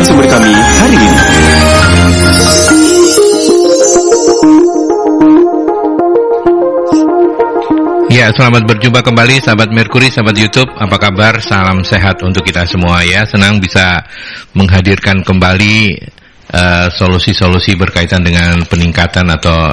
narasumber kami hari ini. Ya, selamat berjumpa kembali sahabat Merkuri, sahabat YouTube. Apa kabar? Salam sehat untuk kita semua ya. Senang bisa menghadirkan kembali solusi-solusi berkaitan dengan peningkatan atau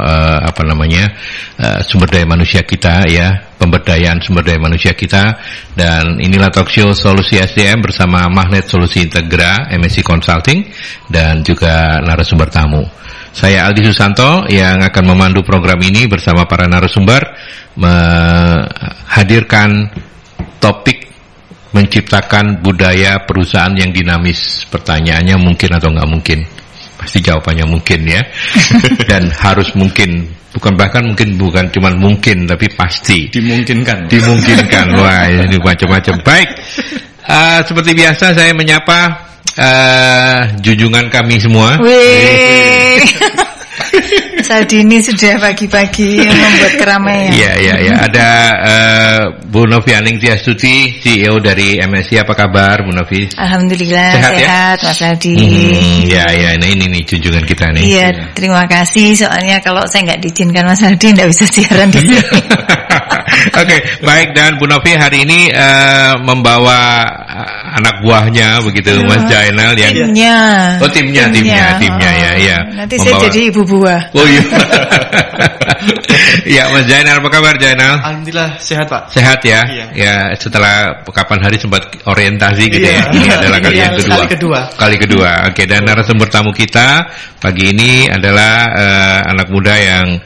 sumber daya manusia kita ya, pemberdayaan sumber daya manusia kita. Dan inilah talk show Solusi SDM bersama Magnet Solusi Integra, MSC Consulting, dan juga narasumber tamu. Saya Aldi Susanto yang akan memandu program ini bersama para narasumber, menghadirkan topik menciptakan budaya perusahaan yang dinamis. Pertanyaannya mungkin atau nggak mungkin? Pasti jawabannya mungkin ya. Dan harus mungkin, bukan cuma mungkin, tapi pasti dimungkinkan. Wah, ini macam-macam. Baik, seperti biasa saya menyapa junjungan kami semua. Saat ini sudah pagi-pagi membuat keramaian. Iya. Ada Bu Novi Aningstiastuti, CEO dari MSC. Apa kabar, Bu Novi? Alhamdulillah sehat ya? Mas Aldi. Ini junjungan kita nih. Iya, terima kasih. Soalnya kalau saya nggak diizinkan Mas Aldi, nggak bisa siaran di sini. Oke, baik. Dan Bu Novi hari ini membawa anak buahnya begitu, Mas Jainal yang timnya ya. Nanti saya jadi ibu buah. Oh iya. Ya, Mas Jainal, apa kabar Jainal? Alhamdulillah sehat Pak. Sehat ya. Iya. Ya, setelah kapan hari sempat orientasi gitu ya. Ini adalah kali yang Kali kedua. Oke, dan narasumber tamu kita pagi ini adalah anak muda yang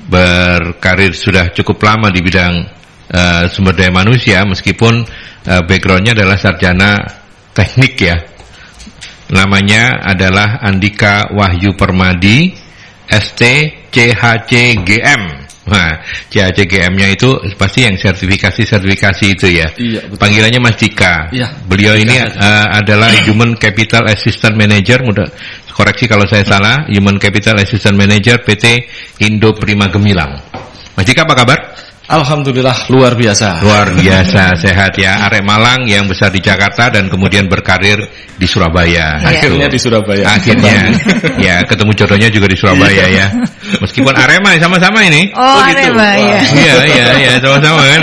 berkarir sudah cukup lama di bidang sumber daya manusia, meskipun backgroundnya adalah sarjana teknik ya. Namanya adalah Andika Wahyu Permadi, ST CHCGM. Nah, CHCGM-nya itu pasti yang sertifikasi itu ya. Iya, betul. Panggilannya Mas Dika. Iya. Beliau ini adalah Human Capital Assistant Manager, koreksi kalau saya salah, Human Capital Assistant Manager PT Indo Prima Gemilang. Mas Dika, apa kabar? Alhamdulillah luar biasa. Sehat ya. Arek Malang yang besar di Jakarta dan kemudian berkarir di Surabaya. Akhirnya di Surabaya. Ya, ketemu jodohnya juga di Surabaya ya. Meskipun Arema sama-sama ini. Oh gitu. Arema ya. Iya, sama-sama kan.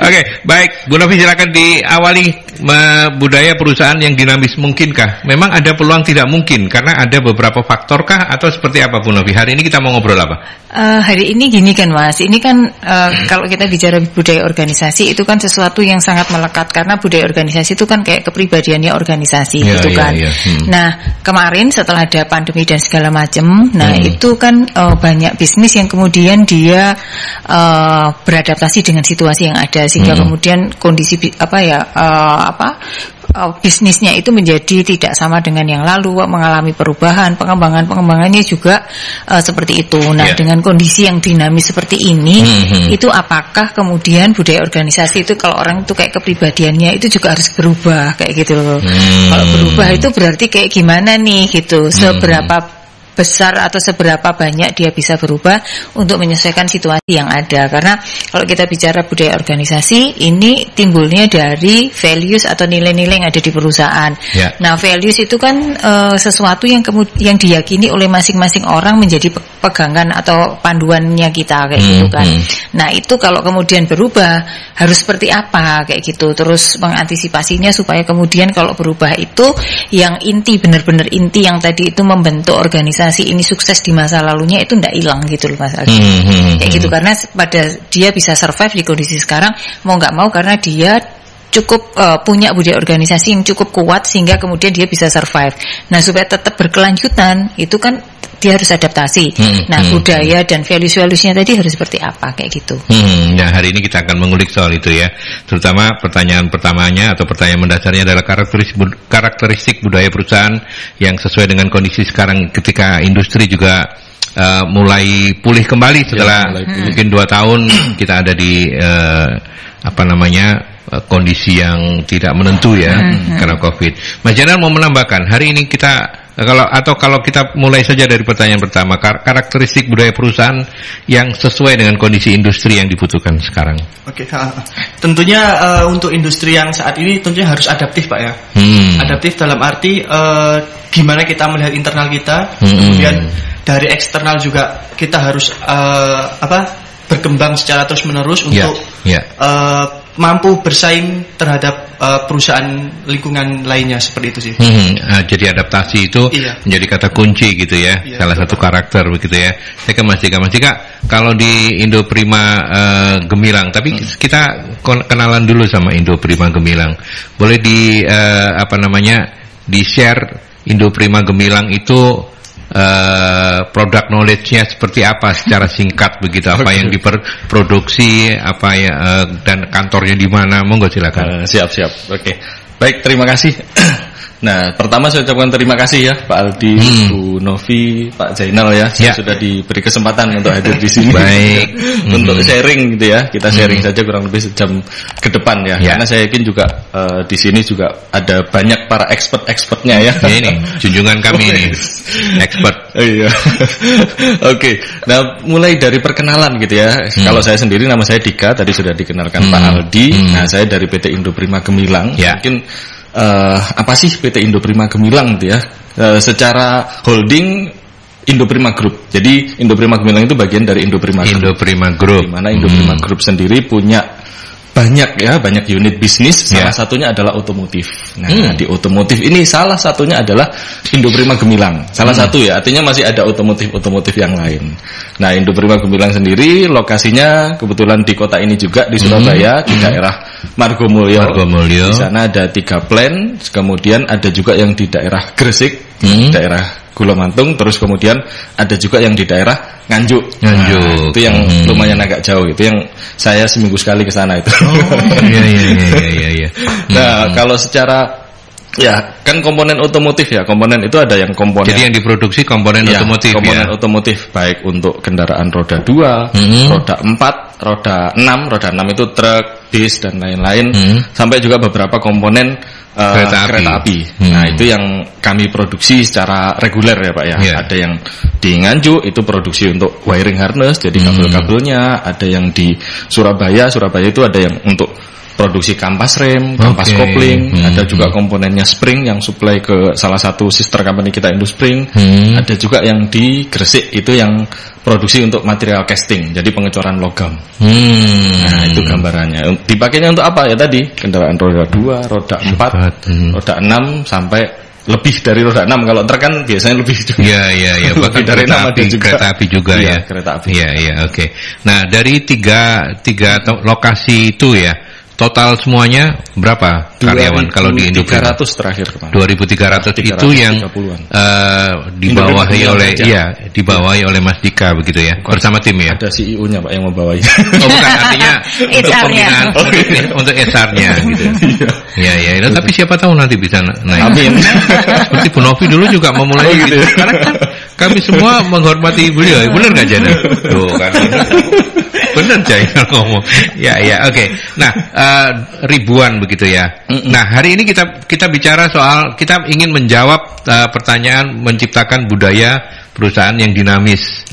Oke, baik. Bu Novi silakan diawali. Budaya perusahaan yang dinamis mungkinkah? Memang ada peluang tidak mungkin karena ada beberapa faktorkah atau seperti apa Bu Novi? Hari ini kita mau ngobrol apa? Hari ini gini kan Mas, ini kan kalau kita bicara budaya organisasi itu kan sesuatu yang sangat melekat karena budaya organisasi itu kan kayak kepribadiannya organisasi gitu kan. Nah, kemarin setelah ada pandemi dan segala macam, itu kan banyak bisnis yang kemudian dia beradaptasi dengan situasi yang ada sehingga kemudian kondisi bisnisnya itu menjadi tidak sama dengan yang lalu, mengalami perubahan, pengembangannya juga seperti itu. Nah, dengan kondisi yang dinamis seperti ini, itu apakah kemudian budaya organisasi itu kalau orang itu kayak kepribadiannya itu juga harus berubah kayak gitu loh. Kalau berubah itu berarti kayak gimana nih gitu, seberapa besar atau seberapa banyak dia bisa berubah untuk menyesuaikan situasi yang ada. Karena kalau kita bicara budaya organisasi, ini timbulnya dari values atau nilai-nilai yang ada di perusahaan. Nah, values itu kan sesuatu yang diyakini oleh masing-masing orang menjadi pegangan atau panduannya kita kayak gitu kan. Nah, itu kalau kemudian berubah harus seperti apa kayak gitu. Terus mengantisipasinya supaya kemudian kalau berubah itu yang inti, benar-benar inti yang tadi itu membentuk organisasi ini sukses di masa lalunya itu ndak hilang gitu loh Mas Aldi. Kayak gitu, karena pada dia bisa survive di kondisi sekarang mau nggak mau karena dia cukup punya budaya organisasi yang cukup kuat sehingga kemudian dia bisa survive. Nah, supaya tetap berkelanjutan itu kan dia harus adaptasi. Budaya dan values-valuesnya tadi harus seperti apa kayak gitu. Nah, hari ini kita akan mengulik soal itu ya. Terutama pertanyaan pertamanya atau pertanyaan mendasarnya adalah karakteristik budaya perusahaan yang sesuai dengan kondisi sekarang ketika industri juga mulai pulih kembali setelah mungkin 2 tahun kita ada di kondisi yang tidak menentu ya karena COVID. Mas Jainal mau menambahkan, hari ini kita Kalau kita mulai saja dari pertanyaan pertama, karakteristik budaya perusahaan yang sesuai dengan kondisi industri yang dibutuhkan sekarang. Oke, tentunya untuk industri yang saat ini tentunya harus adaptif, Pak ya. Adaptif dalam arti gimana kita melihat internal kita, kemudian dari eksternal juga kita harus berkembang secara terus-menerus untuk mampu bersaing terhadap perusahaan lingkungan lainnya, seperti itu sih. Jadi adaptasi itu menjadi kata kunci gitu ya, salah satu karakter begitu ya. Saya ke Mas Dika, kalau di Indoprima Gemilang, tapi kita kenalan dulu sama Indoprima Gemilang. Boleh di share Indoprima Gemilang itu product knowledge-nya seperti apa secara singkat begitu, apa yang diproduksi, apa ya, dan kantornya di mana, monggo silakan. Siap. Oke. Baik, terima kasih. Nah, pertama saya ucapkan terima kasih ya Pak Aldi, Bu Novi, Pak Zainal ya, sudah diberi kesempatan untuk hadir di sini. Baik. Untuk sharing gitu ya. Kita sharing saja kurang lebih sejam ke depan ya. Karena saya yakin juga di sini juga ada banyak para expert-expertnya ya. Ini junjungan kami ini. Expert. Iya. Oke. Nah, mulai dari perkenalan gitu ya. Kalau saya sendiri, nama saya Dika, tadi sudah dikenalkan Pak Aldi. Nah, saya dari PT Indoprima Gemilang. Mungkin apa sih PT Indoprima Gemilang gitu ya? Secara holding Indoprima Group. Jadi Indoprima Gemilang itu bagian dari Indoprima Group. Di mana Indoprima Group sendiri punya banyak unit bisnis. Salah satunya adalah otomotif. Nah, di otomotif ini salah satunya adalah Indoprima Gemilang. Salah satu ya, artinya masih ada otomotif yang lain. Nah, Indoprima Gemilang sendiri lokasinya kebetulan di kota ini juga, di Surabaya, di daerah Margomulyo. Di sana ada 3 plant, kemudian ada juga yang di daerah Gresik, daerah Gulomantung, terus kemudian ada juga yang di daerah Nganjuk. Nah, itu yang lumayan agak jauh, itu yang saya seminggu sekali ke sana itu. Iya. Nah, kalau secara kan komponen otomotif ya, komponen itu ada yang komponen. Jadi yang diproduksi komponen otomotif. Komponen otomotif baik untuk kendaraan roda 2, roda 4, roda 6. Roda 6 itu truk, bis dan lain-lain, sampai juga beberapa komponen kereta api. Nah, itu yang kami produksi secara reguler ya Pak ya. Ada yang di Nganjuk itu produksi untuk wiring harness, jadi kabel-kabelnya. Ada yang di Surabaya itu ada yang untuk produksi kampas rem, kampas kopling. Ada juga komponennya spring yang supply ke salah satu sister company kita, Indospring. Ada juga yang di Gresik itu yang produksi untuk material casting, jadi pengecoran logam. Nah, itu gambarannya. Dipakainya untuk apa ya tadi? Kendaraan roda 2, roda 4, roda 6 sampai lebih dari roda 6. Kalau truk kan biasanya lebih juga. Iya. Bahkan kereta api juga ya. Kereta api. Iya, oke. Nah, dari tiga lokasi itu ya, total semuanya berapa karyawan kalau di Indoprima? 2.300 terakhir kemarin. 2.300 itu yang dibawahi oleh Mas Dika begitu ya, bersama tim ya. Ada CEO-nya Pak yang membawahi. Oh bukan, artinya untuk pembinaan untuk HR-nya gitu. Iya. Tapi siapa tahu nanti bisa naik. Amin. Seperti Bu Novi dulu juga memulai gitu. Karena kan kami semua menghormati beliau. Benar nggak Jana? Tuh kan. Benar Jana ngomong. Ya, oke. Nah, ribuan begitu ya. Nah, hari ini kita bicara soal, kita ingin menjawab pertanyaan menciptakan budaya perusahaan yang dinamis.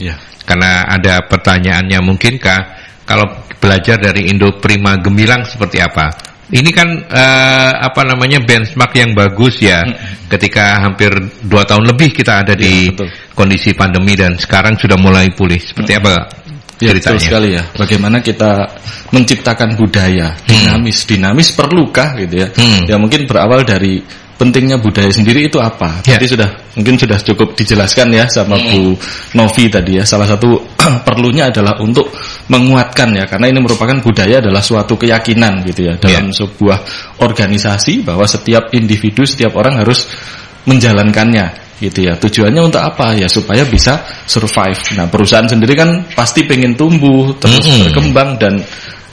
Karena ada pertanyaannya, mungkinkah kalau belajar dari Indoprima Gemilang seperti apa? Ini kan benchmark yang bagus ya. Ketika hampir 2 tahun lebih kita ada di kondisi pandemi dan sekarang sudah mulai pulih. Seperti apa ceritanya? Betul sekali ya. Bagaimana kita menciptakan budaya dinamis perlukah gitu ya? Ya mungkin berawal dari pentingnya budaya sendiri itu apa? Tadi mungkin sudah cukup dijelaskan ya sama Bu Novi tadi ya. Salah satu perlunya adalah untuk menguatkan ya, karena ini merupakan budaya adalah suatu keyakinan gitu ya dalam sebuah organisasi, bahwa setiap individu, setiap orang harus menjalankannya gitu ya. Tujuannya untuk apa ya? Supaya bisa survive. Nah, perusahaan sendiri kan pasti pengen tumbuh terus berkembang dan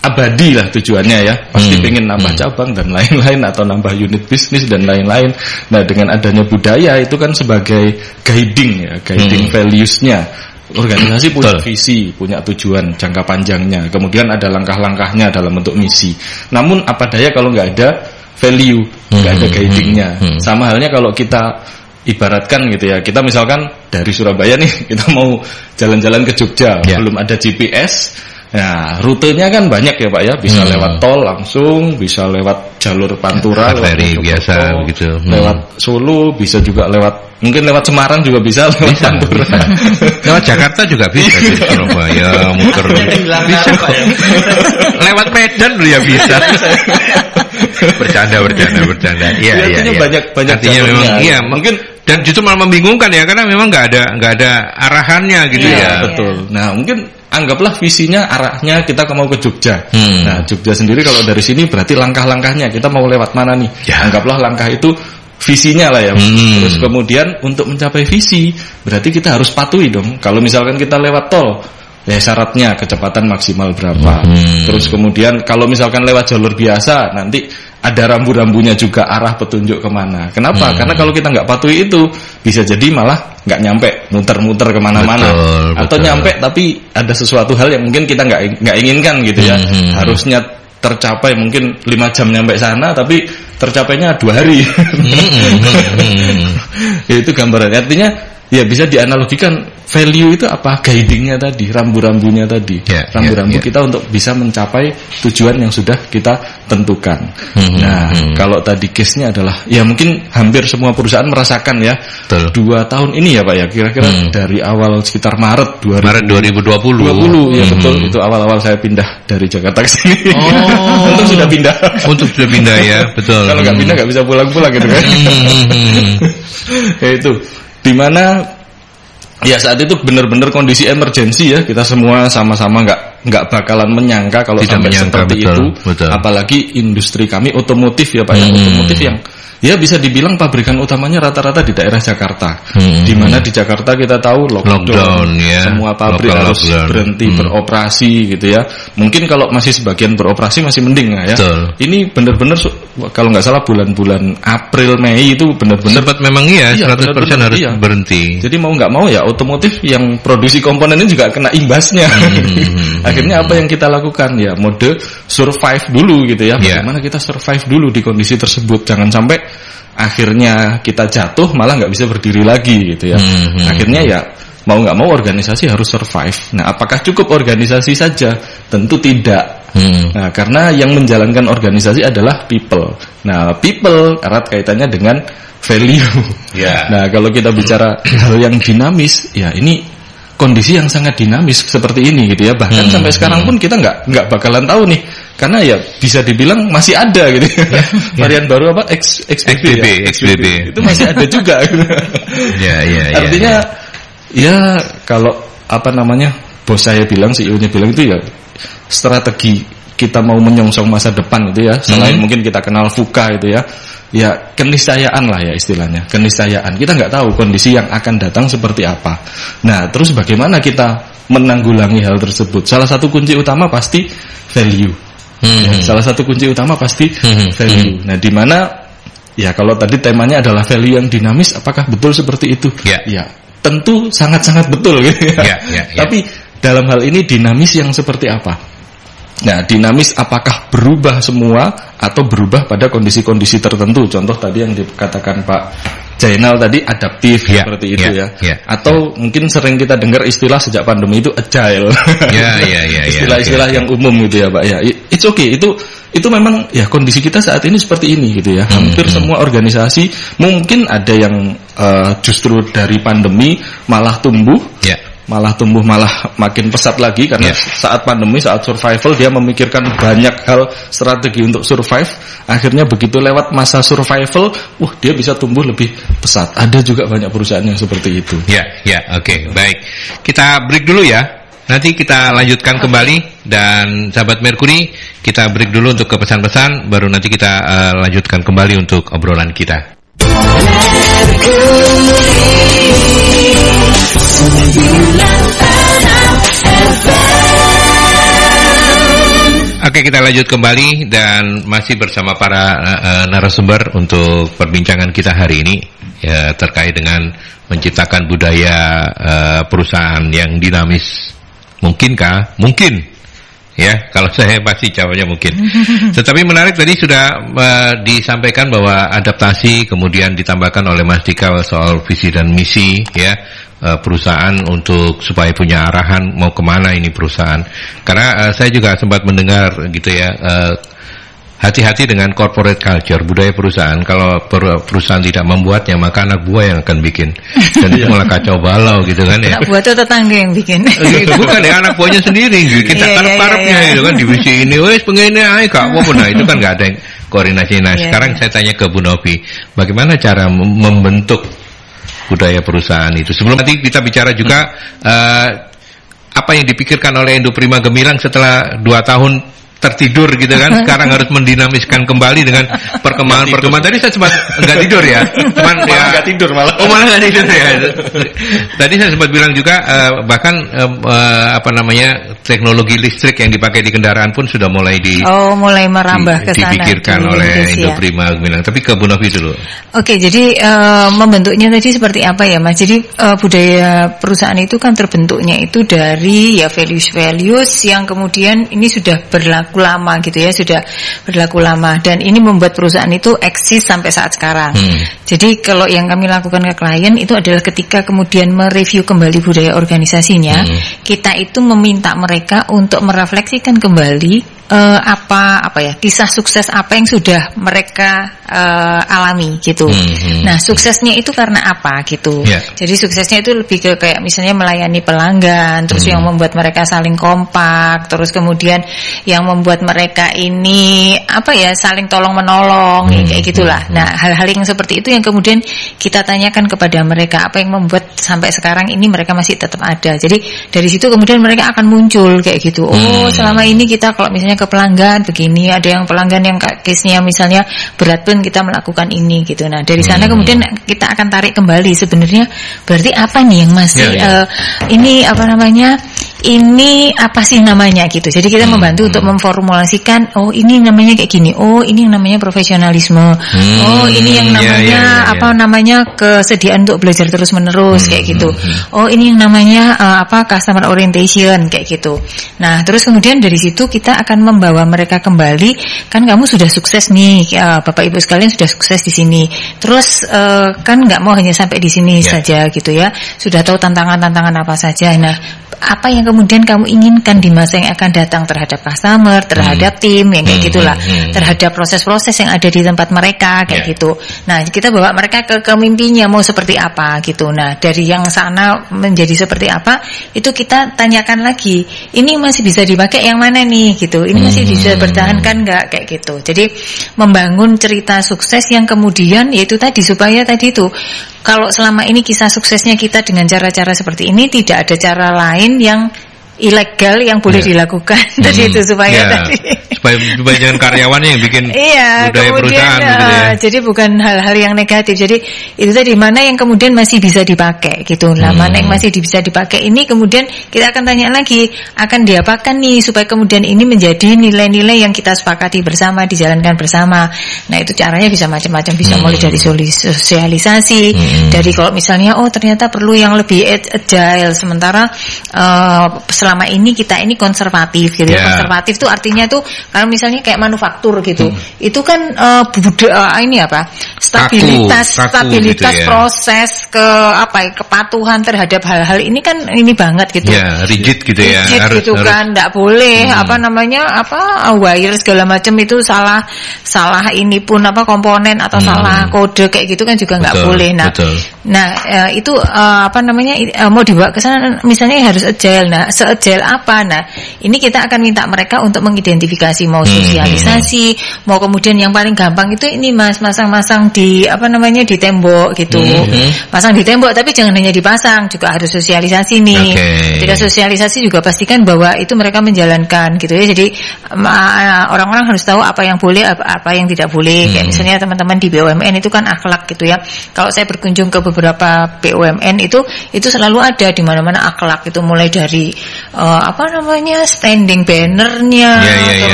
abadi lah tujuannya ya. Pasti pengen nambah cabang dan lain-lain, atau nambah unit bisnis dan lain-lain. Nah, dengan adanya budaya itu kan sebagai guiding values-nya. Organisasi punya visi, punya tujuan jangka panjangnya, kemudian ada langkah-langkahnya dalam bentuk misi. Namun apa daya kalau nggak ada value, nggak ada guidingnya. Sama halnya kalau kita ibaratkan gitu ya, kita misalkan dari Surabaya nih, kita mau jalan-jalan ke Jogja, belum ada GPS. Nah, rutenya kan banyak ya Pak ya, bisa lewat tol langsung, bisa lewat jalur Pantura, ferry biasa gitu. Lewat Solo, bisa juga mungkin lewat Semarang juga bisa, lewat Pantura. Bisa. Lewat Jakarta juga bisa, di Surabaya, muter. Bisa kok. Lewat Medan ya bisa. Bercanda. Iya. Artinya banyak artinya memang iya, mungkin dan justru malah membingungkan ya, karena memang nggak ada arahannya gitu ya. Betul. Nah, mungkin anggaplah visinya arahnya kita mau ke Jogja. Nah, Jogja sendiri kalau dari sini berarti langkah-langkahnya kita mau lewat mana nih? Anggaplah langkah itu visinya lah ya. Terus kemudian untuk mencapai visi berarti kita harus patuhi dong. Kalau misalkan kita lewat tol, ya syaratnya kecepatan maksimal berapa. Terus kemudian kalau misalkan lewat jalur biasa, nanti ada rambu-rambunya juga arah petunjuk kemana. Kenapa? Karena kalau kita nggak patuhi itu, bisa jadi malah nggak nyampe, muter-muter kemana-mana. Atau nyampe tapi ada sesuatu hal yang mungkin kita nggak inginkan gitu ya. Harusnya tercapai mungkin 5 jam nyampe sana, tapi tercapainya 2 hari. Ya, itu gambarannya. Artinya ya bisa dianalogikan, value itu apa? Guidingnya tadi, rambu-rambunya tadi. Rambu-rambu kita untuk bisa mencapai tujuan yang sudah kita tentukan. Kalau tadi case-nya adalah, ya mungkin hampir semua perusahaan merasakan ya. 2 tahun ini ya Pak ya, kira-kira dari awal sekitar Maret 2020. Ya betul, itu awal-awal saya pindah dari Jakarta ke sini. Untung sudah pindah. Ya, betul. Kalau nggak pindah nggak bisa pulang-pulang gitu kan. Ya itu, dimana ya saat itu benar-benar kondisi emergensi ya, kita semua sama-sama nggak bakalan menyangka kalau sampai seperti itu. Apalagi industri kami otomotif ya Pak ya, otomotif yang ya bisa dibilang pabrikan utamanya rata-rata di daerah Jakarta. Di mana di Jakarta kita tahu lockdown ya. Semua pabrik harus berhenti beroperasi gitu ya. Mungkin kalau masih sebagian beroperasi masih mending ya. Ini benar-benar kalau nggak salah bulan-bulan April Mei itu benar-benar sempat memang 100% harus berhenti. Jadi mau nggak mau ya otomotif yang produksi komponennya juga kena imbasnya. Akhirnya apa yang kita lakukan ya, mode survive dulu gitu ya. Bagaimana kita survive dulu di kondisi tersebut, jangan sampai akhirnya kita jatuh malah nggak bisa berdiri lagi gitu ya. Akhirnya ya mau nggak mau organisasi harus survive. Nah, apakah cukup organisasi saja? Tentu tidak. Nah, karena yang menjalankan organisasi adalah people. Nah, people erat kaitannya dengan value. Nah, kalau kita bicara hal yang dinamis, ya ini kondisi yang sangat dinamis seperti ini gitu ya. Bahkan sampai sekarang pun kita nggak bakalan tahu nih, karena ya bisa dibilang masih ada gitu ya. Varian baru apa? XBB. Itu masih ada juga. Artinya ya kalau apa namanya, bos saya bilang, CEO-nya bilang itu ya strategi kita mau menyongsong masa depan itu ya, selain mungkin kita kenal VUCA itu ya, ya keniscayaan lah ya istilahnya, keniscayaan. Kita nggak tahu kondisi yang akan datang seperti apa. Nah, terus bagaimana kita menanggulangi hal tersebut? Salah satu kunci utama pasti value. Salah satu kunci utama pasti value. Nah, di mana ya kalau tadi temanya adalah value yang dinamis, apakah betul seperti itu? Ya, tentu sangat-sangat betul gitu ya. Tapi dalam hal ini dinamis yang seperti apa? Nah, dinamis apakah berubah semua atau berubah pada kondisi-kondisi tertentu? Contoh tadi yang dikatakan Pak Jainal tadi, adaptif seperti itu ya. Atau mungkin sering kita dengar istilah sejak pandemi itu agile. Istilah-istilah yang umum gitu ya Pak ya. It's okay, itu memang ya kondisi kita saat ini seperti ini gitu ya. Hampir semua organisasi, mungkin ada yang justru dari pandemi malah tumbuh. Malah makin pesat lagi, karena saat pandemi, saat survival dia memikirkan banyak hal strategi untuk survive. Akhirnya begitu lewat masa survival, dia bisa tumbuh lebih pesat. Ada juga banyak perusahaan yang seperti itu. Oke, baik. Kita break dulu ya. Nanti kita lanjutkan kembali, dan sahabat Merkuri, kita break dulu untuk ke pesan-pesan, baru nanti kita lanjutkan kembali untuk obrolan kita. Oke, kita lanjut kembali dan masih bersama para narasumber untuk perbincangan kita hari ini ya, terkait dengan menciptakan budaya perusahaan yang dinamis. Mungkinkah? Mungkin. Ya, kalau saya pasti jawabnya mungkin. Tetapi menarik tadi sudah disampaikan bahwa adaptasi, kemudian ditambahkan oleh Mas Dika soal visi dan misi, ya, perusahaan untuk supaya punya arahan mau kemana ini perusahaan. Karena saya juga sempat mendengar gitu ya, hati-hati dengan corporate culture, budaya perusahaan. Kalau perusahaan tidak membuatnya, maka anak buah yang akan bikin. Dan itu malah kacau balau gitu kan ya. Anak buah itu tetangga yang bikin. Bukan ya, anak buahnya sendiri. Kita karep-karepnya gitu kan, divisi ini, wes pengen aja kak, nah itu kan nggak ada yang koordinasi. Nah sekarang saya tanya ke Bu Novi, bagaimana cara membentuk budaya perusahaan itu? Sebelum nanti kita bicara juga apa yang dipikirkan oleh Indoprima Gemilang setelah 2 tahun tertidur gitu kan, sekarang harus mendinamiskan kembali dengan perkembangan. Tadi saya sempat enggak tidur ya, cuman ya enggak tidur malah. Oh malah enggak tidur ya. Tadi saya sempat bilang juga bahkan teknologi listrik yang dipakai di kendaraan pun sudah mulai mulai merambah ke sana. Dipikirkan oleh Indoprima Gemilang. Tapi ke Bu Novi dulu. Oke, jadi membentuknya tadi seperti apa ya Mas? Jadi budaya perusahaan itu kan terbentuknya itu dari ya values yang kemudian ini sudah berlaku lama gitu ya, sudah berlaku lama, dan ini membuat perusahaan itu eksis sampai saat sekarang. Jadi kalau yang kami lakukan ke klien itu adalah ketika kemudian mereview kembali budaya organisasinya, kita itu meminta mereka untuk merefleksikan kembali kisah sukses apa yang sudah mereka alami gitu. Nah, suksesnya itu karena apa gitu. Jadi suksesnya itu lebih ke kayak misalnya melayani pelanggan, terus yang membuat mereka saling kompak, terus kemudian yang membuat mereka ini saling tolong menolong, kayak gitulah. Nah, hal-hal yang seperti itu yang kemudian kita tanyakan kepada mereka, apa yang membuat sampai sekarang ini mereka masih tetap ada. Jadi dari situ kemudian mereka akan muncul kayak gitu. Oh, selama ini kita kalau misalnya ke pelanggan begini, ada yang pelanggan yang case-nya misalnya berat pun kita melakukan ini gitu. Nah dari sana kemudian kita akan tarik kembali sebenarnya berarti apa nih yang masih ini apa sih namanya gitu. Jadi kita membantu untuk memformulasikan, oh ini namanya kayak gini, oh ini yang namanya profesionalisme, oh ini yang namanya kesediaan untuk belajar terus menerus kayak gitu, oh ini yang namanya customer orientation kayak gitu. Nah terus kemudian dari situ kita akan membawa mereka kembali, kan kamu sudah sukses nih, Bapak Ibu sekalian sudah sukses di sini, terus kan nggak mau hanya sampai di sini saja gitu ya, sudah tahu tantangan-tantangan apa saja. Nah apa yang kemudian kamu inginkan di masa yang akan datang terhadap customer, terhadap tim, yang kayak gitulah, terhadap proses-proses yang ada di tempat mereka kayak gitu. Nah kita bawa mereka ke mimpinya mau seperti apa gitu. Nah dari yang sana menjadi seperti apa itu kita tanyakan lagi, ini masih bisa dipakai yang mana nih gitu, ini masih bisa bertahankan nggak kayak gitu. Jadi membangun cerita sukses yang kemudian yaitu tadi, supaya tadi itu kalau selama ini kisah suksesnya kita dengan cara-cara seperti ini, tidak ada cara lain yang ilegal yang boleh dilakukan tadi itu supaya jangan karyawannya yang bikin budaya perusahaan gitu ya. Jadi bukan hal-hal yang negatif. Jadi itu tadi mana yang kemudian masih bisa dipakai gitu. Nah, mana yang masih bisa dipakai ini kemudian kita akan tanya lagi, akan diapakan nih supaya kemudian ini menjadi nilai-nilai yang kita sepakati bersama, dijalankan bersama. Nah, itu caranya bisa macam-macam, bisa mulai dari sosialisasi, dari kalau misalnya ternyata perlu yang lebih agile, sementara selama ini kita ini konservatif gitu ya. Konservatif itu artinya tuh kalau misalnya kayak manufaktur gitu, itu kan stabilitas gitu ya. Proses kepatuhan terhadap hal-hal ini kan ini banget gitu. Rigid gitu ya. Rigid gitu kan, enggak boleh wire segala macam itu salah ini pun komponen atau salah kode kayak gitu kan juga enggak boleh. Itu mau dibawa ke sana misalnya harus agile. Nah, se-agile apa? Nah, ini kita akan minta mereka untuk mengidentifikasi mau sosialisasi, mau kemudian yang paling gampang itu ini Mas, masang-masang di di tembok gitu. Pasang di tembok tapi jangan hanya dipasang, juga harus sosialisasi nih. Ketika sosialisasi juga pastikan bahwa itu mereka menjalankan gitu ya. Jadi orang-orang harus tahu apa yang boleh, apa yang tidak boleh. Kayak misalnya teman-teman di BUMN itu kan akhlak gitu ya. Kalau saya berkunjung ke beberapa BUMN itu selalu ada di mana-mana akhlak itu, mulai dari standing bannernya,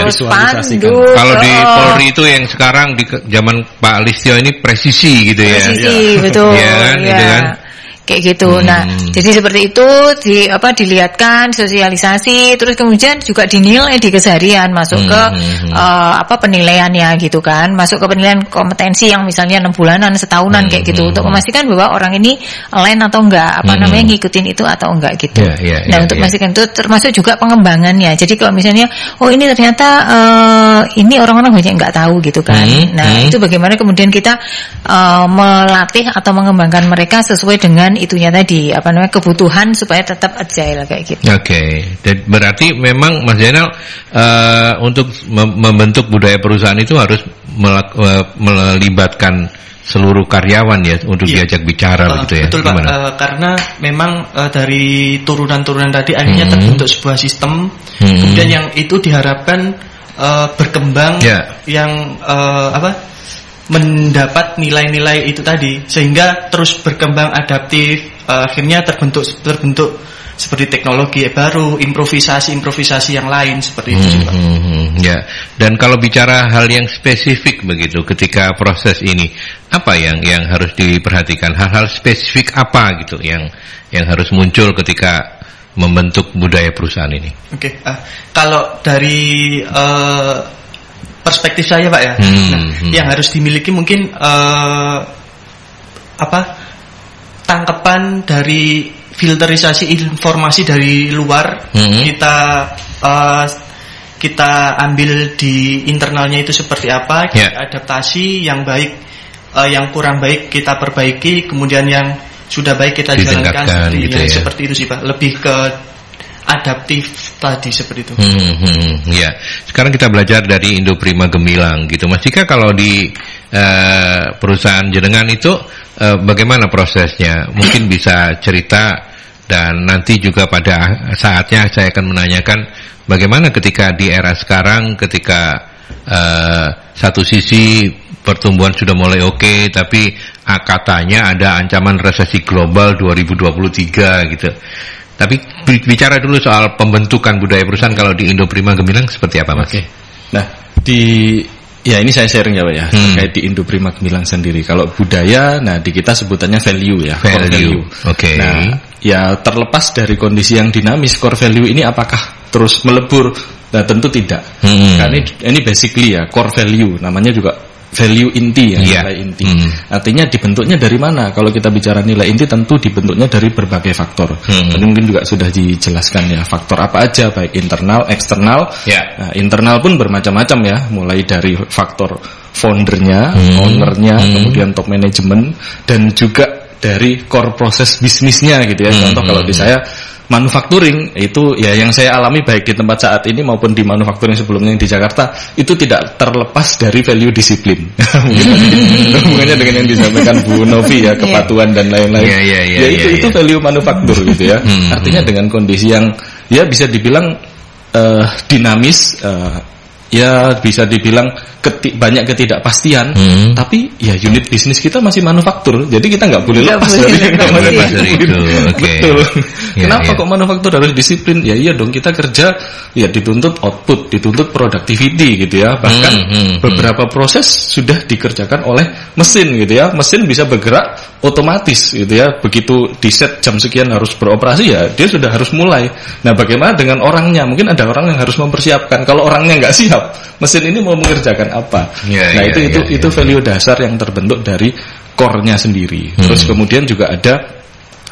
terus pandu. Kalau di Polri itu yang sekarang di zaman Pak Listio ini presisi gitu ya. Presisi betul. Gitu kan. kayak gitu. Nah, jadi seperti itu dilihatkan, sosialisasi, terus kemudian juga dinilai di keseharian, masuk ke penilaiannya gitu kan, masuk ke penilaian kompetensi yang misalnya 6 bulanan, setahunan kayak gitu, untuk memastikan bahwa orang ini align atau enggak, ngikutin itu atau enggak gitu. Untuk memastikan itu termasuk juga pengembangannya. Jadi kalau misalnya ini ternyata ini orang-orang banyak enggak tahu gitu kan. Nah, itu bagaimana kemudian kita melatih atau mengembangkan mereka sesuai dengan itunya tadi, kebutuhan supaya tetap agile kayak gitu. Dan berarti memang Mas Zainal untuk membentuk budaya perusahaan itu harus melibatkan seluruh karyawan ya untuk diajak bicara begitu ya. Betul Pak, karena memang dari turunan-turunan tadi akhirnya terbentuk sebuah sistem, kemudian yang itu diharapkan berkembang yang mendapat nilai-nilai itu tadi, sehingga terus berkembang adaptif, akhirnya terbentuk seperti teknologi baru, improvisasi yang lain seperti itu Pak. Dan kalau bicara hal yang spesifik begitu ketika proses ini, apa yang harus diperhatikan? Hal-hal spesifik apa gitu yang harus muncul ketika membentuk budaya perusahaan ini? Kalau dari perspektif saya Pak ya, yang harus dimiliki mungkin tangkapan dari filterisasi informasi dari luar, kita ambil di internalnya itu seperti apa, kita adaptasi yang baik, yang kurang baik kita perbaiki, kemudian yang sudah baik kita jalankan seperti itu sih Pak, lebih ke adaptif tadi seperti itu. Sekarang kita belajar dari Indoprima Gemilang gitu. Mas Dika, kalau di perusahaan jenengan itu bagaimana prosesnya? Mungkin bisa cerita, dan nanti juga pada saatnya saya akan menanyakan bagaimana ketika di era sekarang, ketika satu sisi pertumbuhan sudah mulai oke, tapi katanya ada ancaman resesi global 2023 gitu. Tapi bicara dulu soal pembentukan budaya perusahaan kalau di Indoprima Gemilang seperti apa Mas? Nah, ini saya sharing ya Pak ya, terkait di Indoprima Gemilang sendiri. Kalau budaya, nah di kita sebutannya value ya, core value. Nah, ya terlepas dari kondisi yang dinamis, core value ini apakah terus melebur? Nah, tentu tidak. Karena ini basically ya, core value, namanya juga value inti ya, nilai inti. Artinya dibentuknya dari mana? Kalau kita bicara nilai inti tentu dibentuknya dari berbagai faktor. Tadi mungkin juga sudah dijelaskan ya, faktor apa aja, baik internal, eksternal. Nah, internal pun bermacam-macam ya, mulai dari faktor foundernya, ownernya, kemudian top management, dan juga dari core proses bisnisnya gitu ya. Contoh kalau di saya manufacturing itu ya, yang saya alami baik di tempat saat ini maupun di manufacturing sebelumnya yang di Jakarta, itu tidak terlepas dari value disiplin. Hubungannya dengan yang disampaikan Bu Novi ya, kepatuhan dan lain-lain. Itu value manufaktur gitu ya. Artinya dengan kondisi yang ya bisa dibilang dinamis, ya bisa dibilang banyak ketidakpastian, tapi ya unit bisnis kita masih manufaktur, jadi kita nggak boleh lepas dari itu. Betul. Kenapa kok manufaktur harus disiplin? Ya iya dong, kita kerja ya dituntut output, dituntut productivity gitu ya. Bahkan beberapa proses sudah dikerjakan oleh mesin gitu ya. Mesin bisa bergerak otomatis gitu ya. Begitu di set jam sekian harus beroperasi, ya dia sudah harus mulai. Nah, bagaimana dengan orangnya? Mungkin ada orang yang harus mempersiapkan. Kalau orangnya nggak siap, mesin ini mau mengerjakan apa? Itu value dasar yang terbentuk dari core-nya sendiri. Terus kemudian juga ada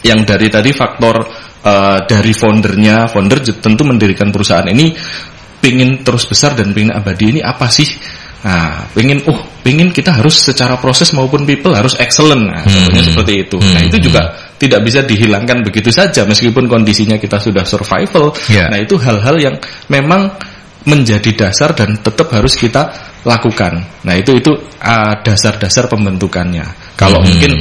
yang dari tadi faktor dari foundernya. Founder tentu mendirikan perusahaan ini pingin terus besar dan pingin abadi. Ini apa sih? Nah, pingin kita harus secara proses maupun people harus excellent. Nah, contohnya seperti itu. Nah, itu juga tidak bisa dihilangkan begitu saja meskipun kondisinya kita sudah survival. Nah, itu hal-hal yang memang menjadi dasar dan tetap harus kita lakukan. Nah, itu dasar-dasar pembentukannya. Kalau mungkin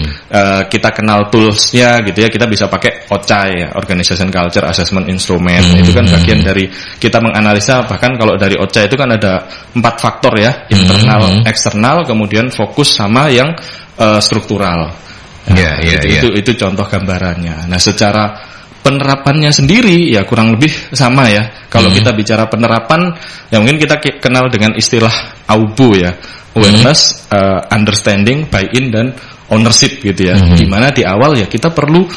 kita kenal toolsnya gitu ya, kita bisa pakai OCA ya, Organization Culture Assessment Instrument. Itu kan bagian dari kita menganalisa. Bahkan kalau dari OCA itu kan ada 4 faktor ya, internal, eksternal, kemudian fokus sama yang struktural. Nah, itu contoh gambarannya. Nah, secara penerapannya sendiri ya kurang lebih sama ya. Kalau kita bicara penerapan, ya mungkin kita kenal dengan istilah AUBO ya, awareness, understanding, buy-in, dan ownership gitu ya. Dimana di awal ya kita perlu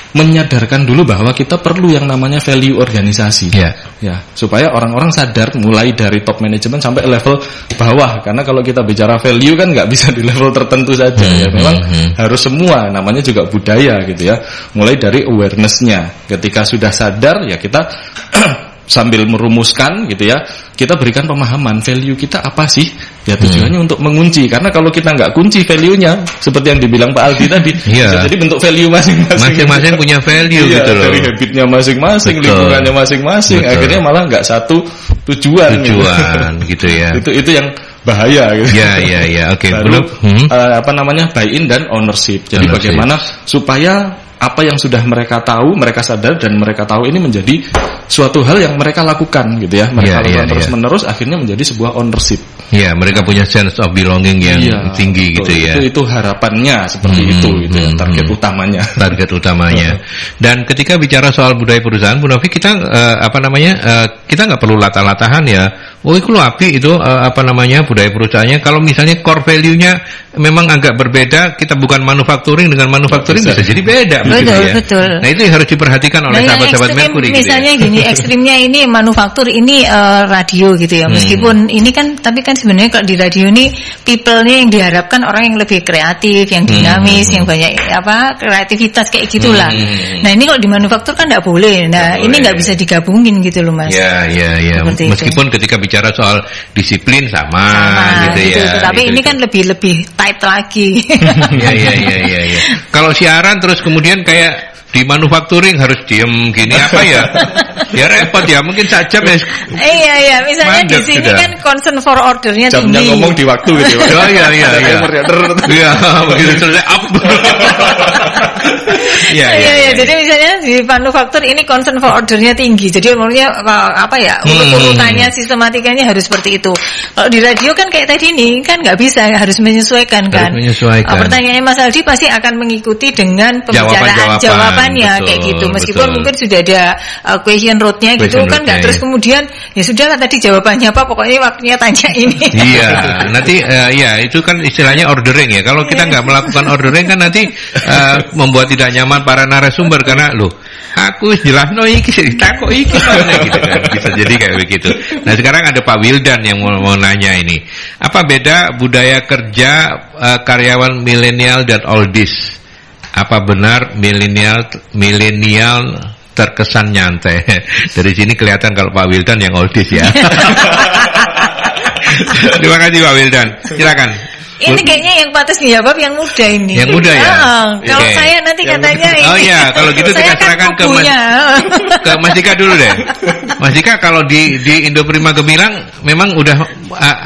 menyadarkan dulu bahwa kita perlu yang namanya value organisasi, ya, supaya orang-orang sadar mulai dari top management sampai level bawah. Karena kalau kita bicara value kan nggak bisa di level tertentu saja, ya. Memang harus semua, namanya juga budaya gitu ya. Mulai dari awareness-nya. Ketika sudah sadar, ya kita sambil merumuskan gitu ya, kita berikan pemahaman value kita apa sih, ya tujuannya untuk mengunci. Karena kalau kita nggak kunci value-nya, seperti yang dibilang Pak Aldi tadi, bisa jadi bentuk value masing-masing gitu. Punya value gitu loh, dari habitnya masing-masing, lingkungannya masing-masing, akhirnya malah nggak satu tujuan gitu ya. Itu yang bahaya gitu. Ya, oke. Lalu buy-in dan ownership. Jadi bagaimana supaya apa yang sudah mereka tahu, mereka sadar dan mereka tahu ini menjadi suatu hal yang mereka lakukan gitu ya. Mereka lakukan terus-menerus, akhirnya menjadi sebuah ownership. Ya, mereka punya sense of belonging yang tinggi gitu ya. Itu harapannya seperti itu ya, target utamanya. Target utamanya. Dan ketika bicara soal budaya perusahaan, Bu Novi, kita kita nggak perlu latah-latahan ya. Oh, itu loh api itu budaya perusahaannya. Kalau misalnya core value-nya memang agak berbeda, kita bukan manufacturing dengan manufacturing bisa jadi beda. Betul. Nah, itu yang harus diperhatikan oleh sahabat-sahabat Mercury. Misalnya gitu ya. Gini, ekstrimnya ini manufaktur, ini radio gitu ya. Meskipun ini kan, tapi kan sebenarnya kalau di radio ini people-nya yang diharapkan orang yang lebih kreatif, yang dinamis, yang banyak kreativitas kayak gitulah. Nah, ini kalau di manufaktur kan nggak boleh. Nah, ini nggak bisa digabungin gitu loh, Mas. Ya. Meskipun ketika bicara soal disiplin sama gitu ya. Tapi ini kan lebih tight lagi. Ya. Kalau siaran terus kemudian kayak di manufacturing harus diem gini apa ya? Ya repot ya, mungkin sajam ya. Iya, misalnya di sini kan concern for ordernya tinggi. Jamnya ngomong di waktu gitu. Oh iya. Iya, begitu selesai up. Iya. Jadi misalnya di manufaktur ini concern for ordernya tinggi. Jadi umumnya urutannya, sistematikanya harus seperti itu. Kalau di radio kan kayak tadi nih kan nggak bisa, harus menyesuaikan kan. Pertanyaannya Mas Aldi pasti akan mengikuti dengan pembicaraan jawabannya kayak gitu. Meskipun mungkin sudah ada question roadnya gitu kan, nggak terus kemudian ya sudahlah tadi jawabannya apa, pokoknya waktunya tanya ini. Iya, nanti itu kan istilahnya ordering ya. Kalau kita nggak melakukan ordering kan nanti membuat tidak nyaman para narasumber karena aku jelas iki ditakok iki gitu kan. Bisa jadi kayak begitu. Nah, sekarang ada Pak Wildan yang mau nanya ini. Apa beda budaya kerja karyawan milenial dan oldies? Apa benar milenial terkesan nyantai? Dari sini kelihatan kalau Pak Wildan yang oldies ya. Terima kasih Pak Wildan. Silakan. Ini kayaknya yang pantas dijawab yang muda ini. Yang muda ya? Kalau saya nanti katanya ini. Oh iya, kalau gitu kita serahkan ke Mas Dika dulu deh. Mas Dika, kalau di Indo Prima Gemilang memang udah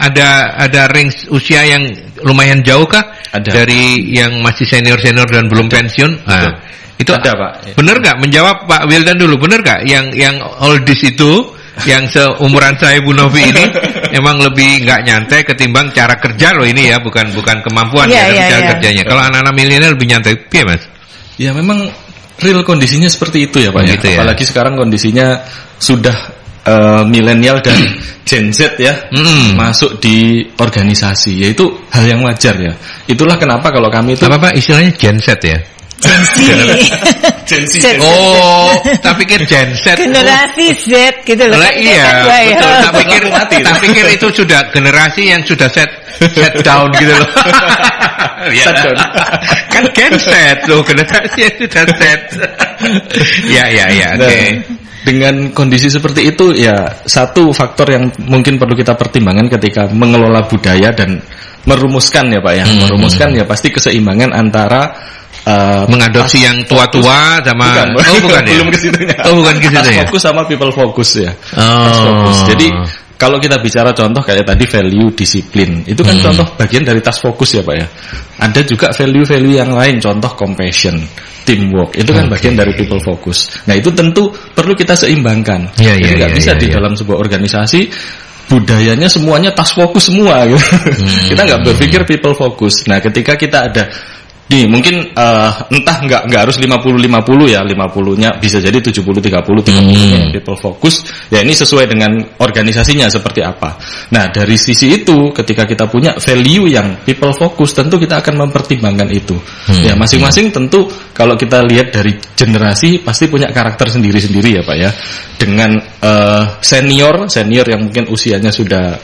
ada range usia yang lumayan jauh kah? Ada. Dari yang masih senior dan belum pensiun? Nah, itu ada Pak. Bener nggak? Menjawab Pak Wildan dulu. Bener nggak? Yang oldies itu, yang seumuran saya Bu Novi ini emang lebih nggak nyantai ketimbang cara kerja loh ini ya, bukan kemampuan cara kerjanya. Kalau anak-anak milenial lebih nyantai, ya Mas? Ya memang real kondisinya seperti itu ya Pak. Gitu ya? Apalagi sekarang kondisinya sudah milenial dan Gen Z ya masuk di organisasi, yaitu hal yang wajar ya. Itulah kenapa kalau kami itu apa istilahnya Gen Z ya. Gen Z. Oh, tak pikir Gen Z. Generasi Z gitu loh. Iya, betul. Tak pikir itu sudah generasi yang sudah set down gitu loh. Set down. Kan Gen Z loh, generasi yang sudah set. Ya, oke. Dengan kondisi seperti itu ya, satu faktor yang mungkin perlu kita pertimbangkan ketika mengelola budaya dan merumuskan ya Pak ya. Merumuskan ya pasti keseimbangan antara mengadopsi yang tua-tua sama bukan ya? Belum ke situnya. Bukan ke situ ya. Fokus sama people focus ya. Fokus. Jadi kalau kita bicara contoh kayak tadi value disiplin, itu kan contoh bagian dari task fokus ya Pak ya. Ada juga value-value yang lain, contoh compassion, teamwork, itu kan bagian dari people focus. Nah, itu tentu perlu kita seimbangkan. Jadi nggak bisa di dalam sebuah organisasi budayanya semuanya task fokus semua gitu. Kita nggak berpikir people focus. Nah, ketika kita ada Nih, mungkin entah nggak harus 50-50 ya, 50-nya bisa jadi 70-30, 30-nya people focus. Ya ini sesuai dengan organisasinya seperti apa. Nah, dari sisi itu ketika kita punya value yang people focus, tentu kita akan mempertimbangkan itu. Ya, masing-masing tentu kalau kita lihat dari generasi pasti punya karakter sendiri-sendiri ya Pak ya. Dengan senior yang mungkin usianya sudah